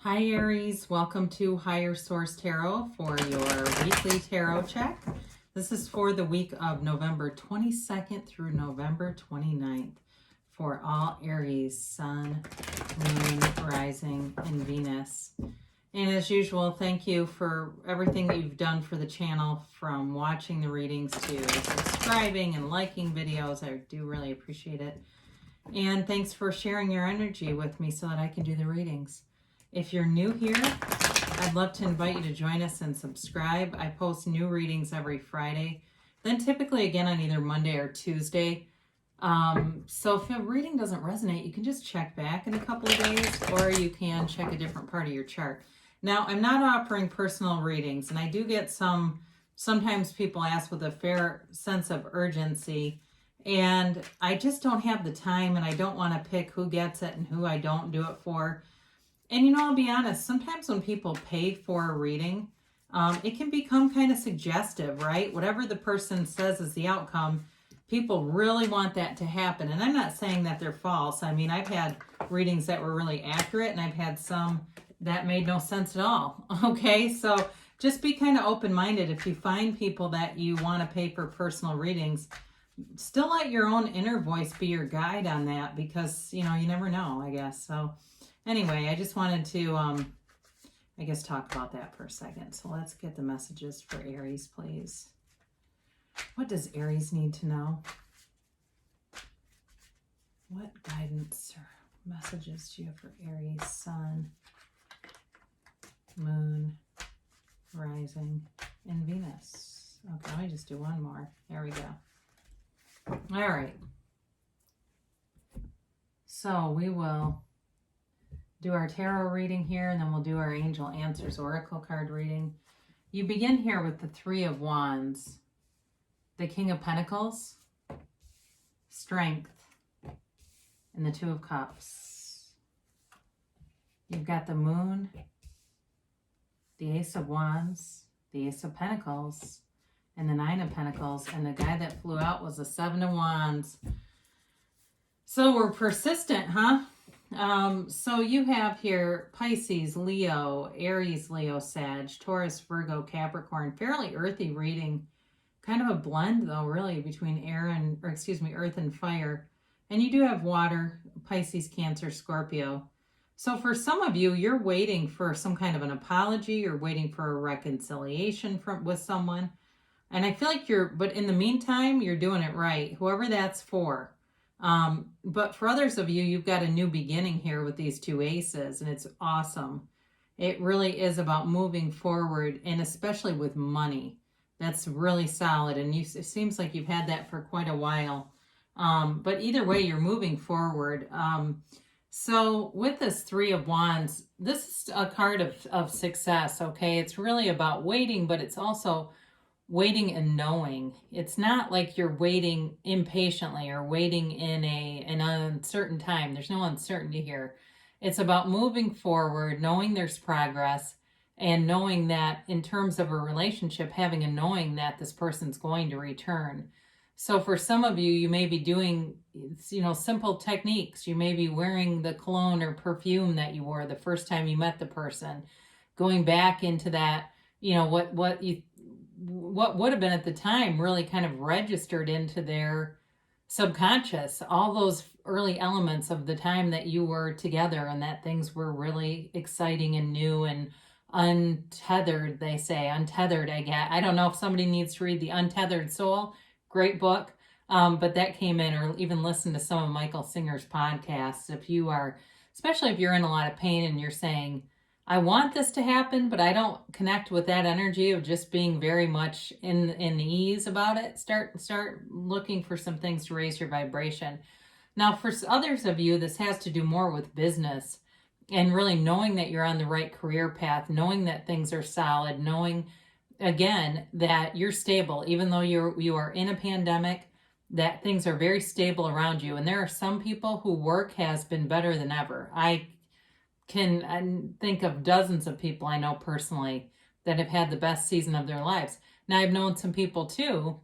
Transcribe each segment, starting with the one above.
Hi Aries, welcome to Higher Source Tarot for your weekly tarot check. This is for the week of November 22nd through November 29th for all Aries, Sun, Moon, Rising, and Venus. And as usual, thank you for everything that you've done for the channel, from watching the readings to subscribing and liking videos. I do really appreciate it. And thanks for sharing your energy with me so that I can do the readings. If you're new here, I'd love to invite you to join us and subscribe. I post new readings every Friday, then typically again on either Monday or Tuesday. So if a reading doesn't resonate, you can just check back in a couple of days, or you can check a different part of your chart. Now, I'm not offering personal readings, and I do get sometimes people ask with a fair sense of urgency, and I just don't have the time, and I don't want to pick who gets it and who I don't do it for. And you know, I'll be honest, sometimes when people pay for a reading, it can become kind of suggestive, right? Whatever the person says is the outcome, people really want that to happen. And I'm not saying that they're false. I mean, I've had readings that were really accurate, and I've had some that made no sense at all. Okay, so just be kind of open-minded. If you find people that you want to pay for personal readings, still let your own inner voice be your guide on that, because, you know, you never know, I guess. So anyway, I just wanted to, I guess, talk about that for a second. So let's get the messages for Aries, please. What does Aries need to know? What guidance or messages do you have for Aries, Sun, Moon, Rising, and Venus? Okay, let me just do one more. There we go. All right. So we will do our tarot reading here, and then we'll do our Angel Answers Oracle card reading. You begin here with the Three of Wands, the King of Pentacles, Strength, and the Two of Cups. You've got the Moon, the Ace of Wands, the Ace of Pentacles, and the Nine of Pentacles, and the guy that flew out was the Seven of Wands. So we're persistent, huh? So you have here Pisces, Leo, Aries, Leo, Sag, Taurus, Virgo, Capricorn. Fairly earthy reading. Kind of a blend, though, really, between earth and fire. And you do have water, Pisces, Cancer, Scorpio. So for some of you, you're waiting for some kind of an apology. You're waiting for a reconciliation with someone. And I feel like but in the meantime, you're doing it right, whoever that's for. But for others of you, you've got a new beginning here with these two aces, and it's awesome. It really is about moving forward, and especially with money. That's really solid, and it seems like you've had that for quite a while. But either way, you're moving forward. So with this Three of Wands, this is a card of success, okay? It's really about waiting, but it's also waiting and knowing. It's not like you're waiting impatiently or waiting in an uncertain time. There's no uncertainty here. It's about moving forward, knowing there's progress, and knowing that in terms of a relationship, having a knowing that this person's going to return. So for some of you, you may be doing, simple techniques. You may be wearing the cologne or perfume that you wore the first time you met the person, going back into that, what would have been at the time really kind of registered into their subconscious, all those early elements of the time that you were together and that things were really exciting and new and untethered, they say. Untethered, I don't know if somebody needs to read The Untethered Soul. Great book. But that came in, or even listen to some of Michael Singer's podcasts. Especially if you're in a lot of pain and you're saying, I want this to happen, but I don't connect with that energy of just being very much in ease about it. Start looking for some things to raise your vibration. Now, for others of you, this has to do more with business and really knowing that you're on the right career path, knowing that things are solid, knowing, again, that you're stable, even though you are in a pandemic, that things are very stable around you. And there are some people who work has been better than ever. I can think of dozens of people I know personally that have had the best season of their lives. Now, I've known some people too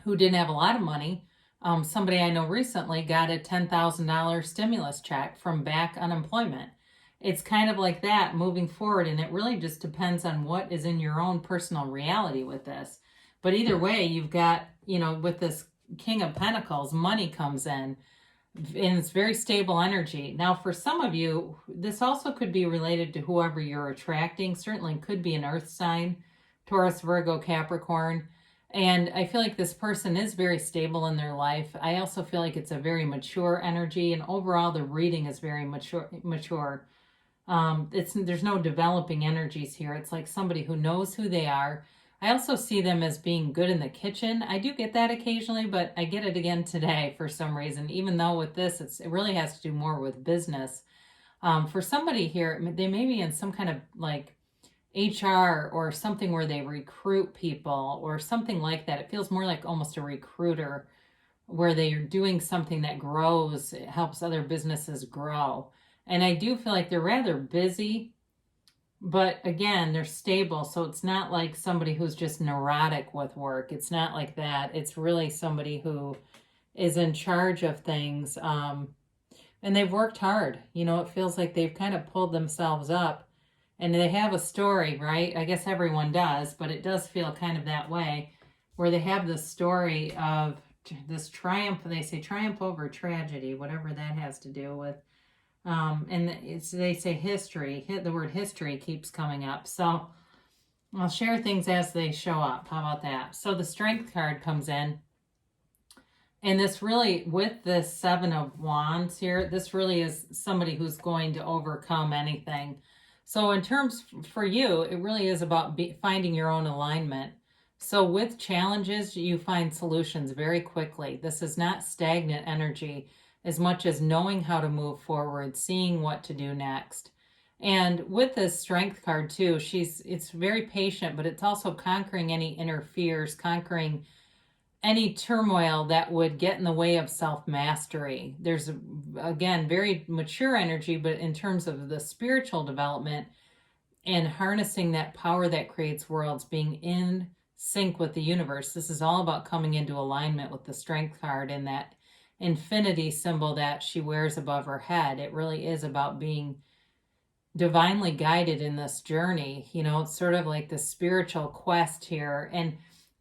who didn't have a lot of money. Somebody I know recently got a $10,000 stimulus check from back unemployment. it's kind of like that moving forward. And it really just depends on what is in your own personal reality with this. But either way, you've got, with this King of Pentacles, money comes in and it's very stable energy. Now, for some of you, this also could be related to whoever you're attracting. Certainly could be an earth sign, Taurus, Virgo, Capricorn. And I feel like this person is very stable in their life. I also feel like it's a very mature energy, and overall the reading is very mature. There's no developing energies here. It's like somebody who knows who they are. I also see them as being good in the kitchen. I do get that occasionally, but I get it again today for some reason, even though with this, it really has to do more with business. For somebody here, they may be in some kind of like HR or something where they recruit people or something like that. It feels more like almost a recruiter where they're doing something that grows, it helps other businesses grow. And I do feel like they're rather busy, but again, they're stable. So it's not like somebody who's just neurotic with work. It's not like that. It's really somebody who is in charge of things. And they've worked hard. It feels like they've kind of pulled themselves up, and they have a story, right? I guess everyone does, but it does feel kind of that way, where they have this story of this triumph. They say triumph over tragedy, whatever that has to do with. And they say history. The word history keeps coming up. So I'll share things as they show up. How about that? So the Strength card comes in. And this really, with this Seven of Wands here, this really is somebody who's going to overcome anything. So in terms for you, it really is about finding your own alignment. So with challenges, you find solutions very quickly. This is not stagnant energy as much as knowing how to move forward, seeing what to do next. And with this Strength card too, it's very patient, but it's also conquering any inner fears, conquering any turmoil that would get in the way of self-mastery. There's, again, very mature energy, but in terms of the spiritual development and harnessing that power that creates worlds, being in sync with the universe, this is all about coming into alignment with the Strength card and that infinity symbol that she wears above her head. It really is about being divinely guided in this journey. It's sort of like the spiritual quest here. And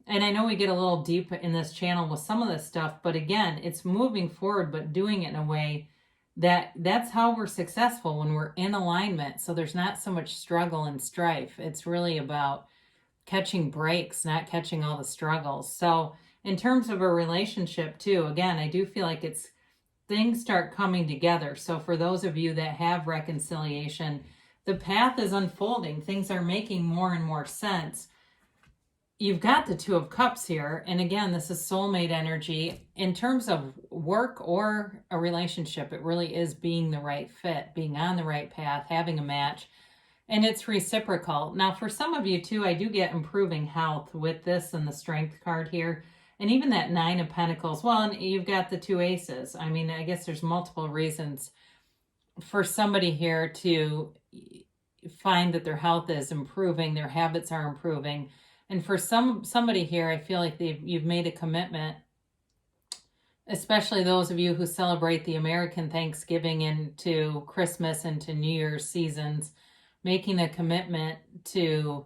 I know we get a little deep in this channel with some of this stuff, but again, it's moving forward, but doing it in a way that's how we're successful, when we're in alignment. So there's not so much struggle and strife. It's really about catching breaks, not catching all the struggles. So in terms of a relationship too, again, I do feel like things start coming together. So for those of you that have reconciliation, the path is unfolding. Things are making more and more sense. You've got the Two of Cups here. And again, this is soulmate energy. In terms of work or a relationship, it really is being the right fit, being on the right path, having a match. And it's reciprocal. Now, for some of you too, I do get improving health with this and the Strength card here. And even that Nine of Pentacles. Well, and you've got the two Aces. I mean, I guess there's multiple reasons for somebody here to find that their health is improving, their habits are improving. And for somebody here, I feel like you've made a commitment, especially those of you who celebrate the American Thanksgiving into Christmas and to New Year's seasons, making a commitment to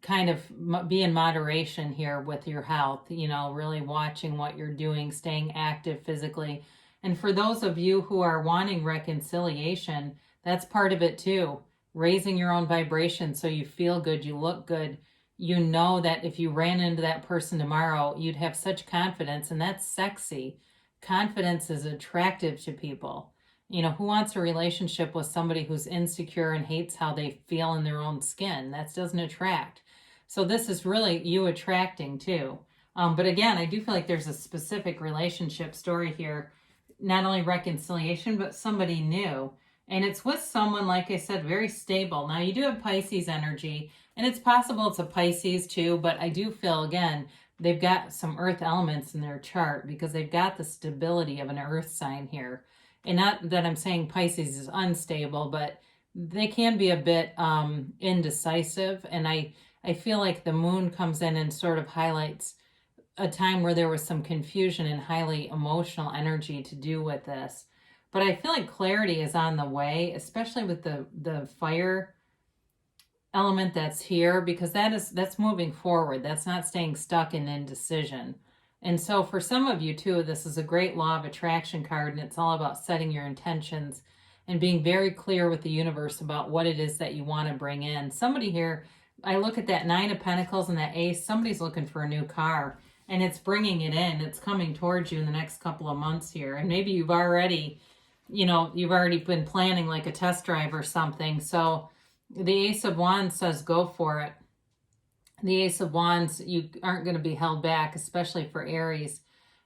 kind of be in moderation here with your health, really watching what you're doing, staying active physically. And for those of you who are wanting reconciliation, that's part of it too. Raising your own vibration so you feel good, you look good. You know that if you ran into that person tomorrow, you'd have such confidence, and that's sexy. Confidence is attractive to people. Who wants a relationship with somebody who's insecure and hates how they feel in their own skin? That doesn't attract. So this is really you attracting too. But again, I do feel like there's a specific relationship story here, not only reconciliation, but somebody new. And it's with someone, like I said, very stable. Now you do have Pisces energy, and it's possible it's a Pisces too, but I do feel, again, they've got some earth elements in their chart because they've got the stability of an earth sign here. And not that I'm saying Pisces is unstable, but they can be a bit indecisive. And I feel like the moon comes in and sort of highlights a time where there was some confusion and highly emotional energy to do with this. But I feel like clarity is on the way, especially with the fire element that's here, because that's moving forward. That's not staying stuck in indecision. And so for some of you too, this is a great law of attraction card, and it's all about setting your intentions and being very clear with the universe about what it is that you want to bring in. Somebody here, I look at that 9 of Pentacles and that Ace, somebody's looking for a new car, and it's bringing it in. It's coming towards you in the next couple of months here. And maybe you've already been planning like a test drive or something. So the Ace of Wands says go for it. The Ace of Wands, you aren't going to be held back, especially for Aries.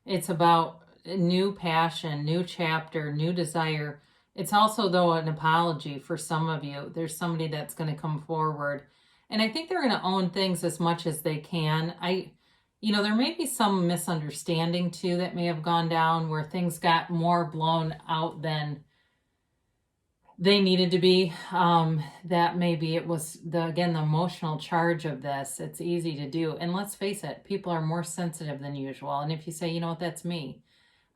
It's about a new passion, new chapter, new desire. It's also, though, an apology for some of you. There's somebody that's going to come forward. And I think they're going to own things as much as they can. There may be some misunderstanding, too, that may have gone down where things got more blown out than they needed to be. That maybe it was, the emotional charge of this. It's easy to do. And let's face it, people are more sensitive than usual. And if you say, you know what, that's me.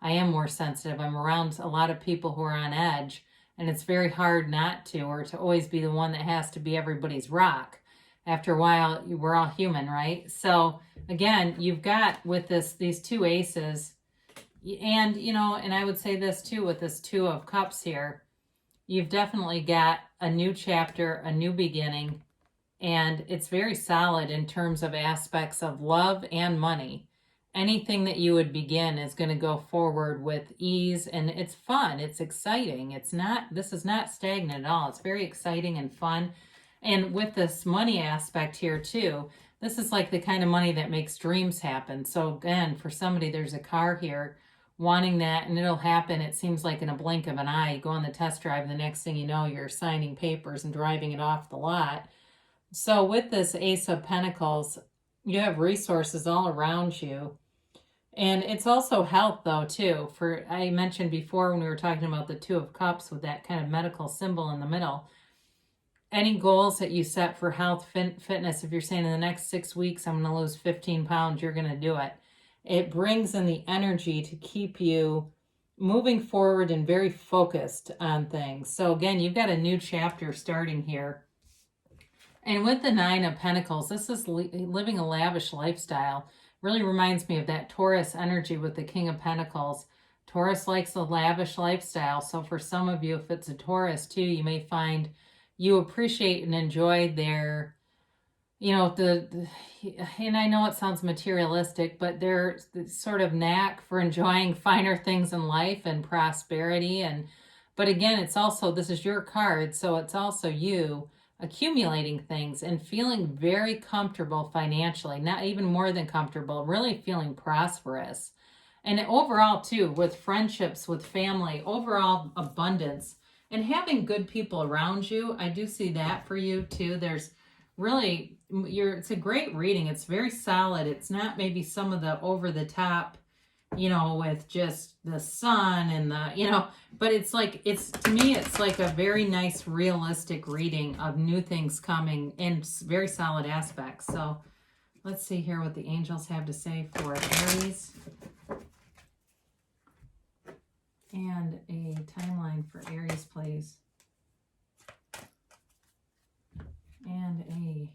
I am more sensitive. I'm around a lot of people who are on edge. And it's very hard not to, or to always be the one that has to be everybody's rock. After a while, we're all human, right? So again, you've got with these 2 aces, and and I would say this too with this 2 of Cups here, you've definitely got a new chapter, a new beginning, and it's very solid in terms of aspects of love and money. Anything that you would begin is going to go forward with ease, and it's fun. It's exciting. This is not stagnant at all. It's very exciting and fun. And with this money aspect here too, this is like the kind of money that makes dreams happen. So again, for somebody, there's a car here wanting that, and it'll happen. It seems like in a blink of an eye. You go on the test drive, and the next thing you know, you're signing papers and driving it off the lot. So with this Ace of Pentacles, you have resources all around you. And it's also health, though, too. I mentioned before when we were talking about the 2 of Cups with that kind of medical symbol in the middle. Any goals that you set for health, fitness, if you're saying in the next 6 weeks, I'm going to lose 15 pounds, you're going to do it. It brings in the energy to keep you moving forward and very focused on things. So again, you've got a new chapter starting here. And with the 9 of Pentacles, this is living a lavish lifestyle. Really reminds me of that Taurus energy with the King of Pentacles. Taurus likes a lavish lifestyle. So for some of you, if it's a Taurus too, you may find you appreciate and enjoy their, and I know it sounds materialistic, but their sort of knack for enjoying finer things in life and prosperity. But again, it's also, this is your card, so it's also you accumulating things and feeling very comfortable financially, not even more than comfortable, really feeling prosperous. And overall too, with friendships, with family, overall abundance, and having good people around you. I do see that for you too. There's really, it's a great reading. It's very solid. It's not maybe some of the over the top, with just the sun and but it's like, to me, it's like a very nice, realistic reading of new things coming in very solid aspects. So let's see here what the angels have to say for Aries. And a timeline for Aries, please. And a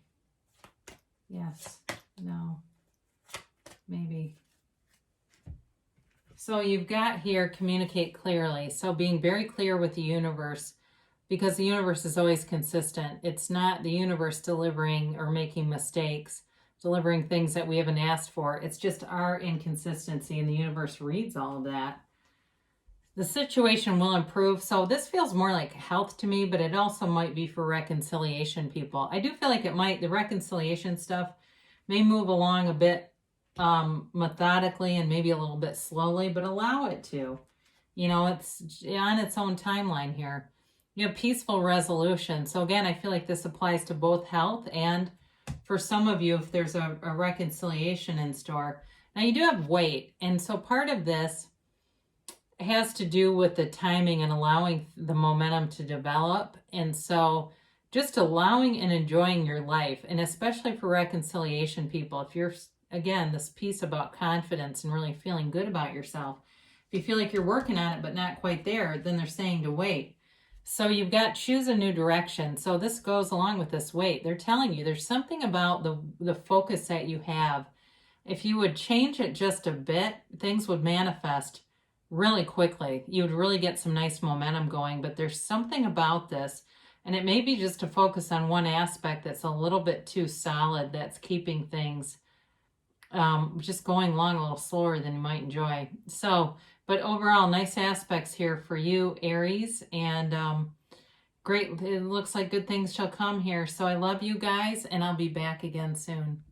yes, no, maybe. So you've got here, communicate clearly. So being very clear with the universe, because the universe is always consistent. It's not the universe delivering or making mistakes, delivering things that we haven't asked for. It's just our inconsistency, and the universe reads all of that. The situation will improve. So this feels more like health to me, but it also might be for reconciliation people. I do feel like the reconciliation stuff may move along a bit methodically and maybe a little bit slowly, but allow it to. It's on its own timeline here. You have peaceful resolution. So again, I feel like this applies to both health and for some of you, if there's a reconciliation in store. Now you do have weight. And so part of this has to do with the timing and allowing the momentum to develop. And so just allowing and enjoying your life, and especially for reconciliation people, if you're, again, this piece about confidence and really feeling good about yourself, if If you feel like you're working on it but not quite there, then they're saying to wait. So you've got choose a new direction. So this goes along with this wait. They're telling you there's something about the focus that you have. If you would change it just a bit, things would manifest really quickly. You would really get some nice momentum going, but there's something about this, and it may be just to focus on one aspect that's a little bit too solid, that's keeping things just going along a little slower than you might enjoy. So, but overall, nice aspects here for you, Aries, and great. It looks like good things shall come here. So I love you guys, and I'll be back again soon.